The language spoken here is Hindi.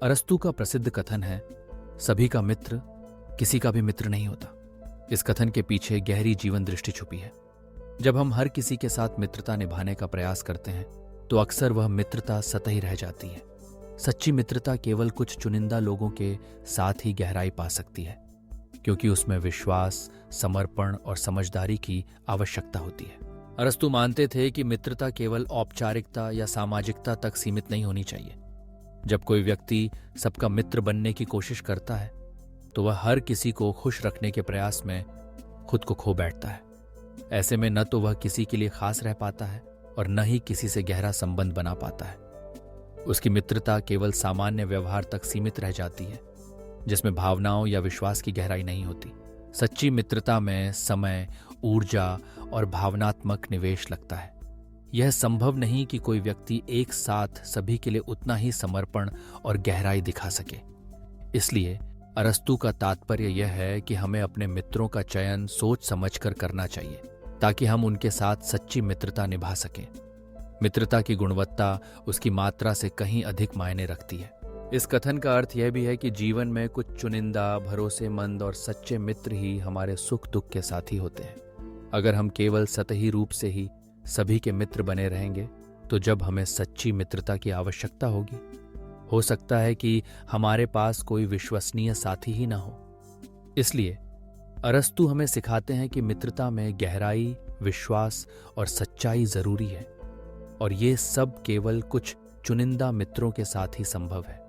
अरस्तू का प्रसिद्ध कथन है, सभी का मित्र किसी का भी मित्र नहीं होता। इस कथन के पीछे गहरी जीवन दृष्टि छुपी है। जब हम हर किसी के साथ मित्रता निभाने का प्रयास करते हैं तो अक्सर वह मित्रता सतही रह जाती है। सच्ची मित्रता केवल कुछ चुनिंदा लोगों के साथ ही गहराई पा सकती है, क्योंकि उसमें विश्वास, समर्पण और समझदारी की आवश्यकता होती है। अरस्तू मानते थे कि मित्रता केवल औपचारिकता या सामाजिकता तक सीमित नहीं होनी चाहिए। जब कोई व्यक्ति सबका मित्र बनने की कोशिश करता है तो वह हर किसी को खुश रखने के प्रयास में खुद को खो बैठता है। ऐसे में न तो वह किसी के लिए खास रह पाता है और न ही किसी से गहरा संबंध बना पाता है। उसकी मित्रता केवल सामान्य व्यवहार तक सीमित रह जाती है, जिसमें भावनाओं या विश्वास की गहराई नहीं होती। सच्ची मित्रता में समय, ऊर्जा और भावनात्मक निवेश लगता है। यह संभव नहीं कि कोई व्यक्ति एक साथ सभी के लिए उतना ही समर्पण और गहराई दिखा सके। इसलिए अरस्तू का तात्पर्य यह है कि हमें अपने मित्रों का चयन सोच समझकर करना चाहिए, ताकि हम उनके साथ सच्ची मित्रता निभा सकें। मित्रता की गुणवत्ता उसकी मात्रा से कहीं अधिक मायने रखती है। इस कथन का अर्थ यह भी है कि जीवन में कुछ चुनिंदा, भरोसेमंद और सच्चे मित्र ही हमारे सुख दुख के साथी होते हैं। अगर हम केवल सतही रूप से ही सभी के मित्र बने रहेंगे तो जब हमें सच्ची मित्रता की आवश्यकता होगी, हो सकता है कि हमारे पास कोई विश्वसनीय साथी ही ना हो। इसलिए अरस्तू हमें सिखाते हैं कि मित्रता में गहराई, विश्वास और सच्चाई जरूरी है, और ये सब केवल कुछ चुनिंदा मित्रों के साथ ही संभव है।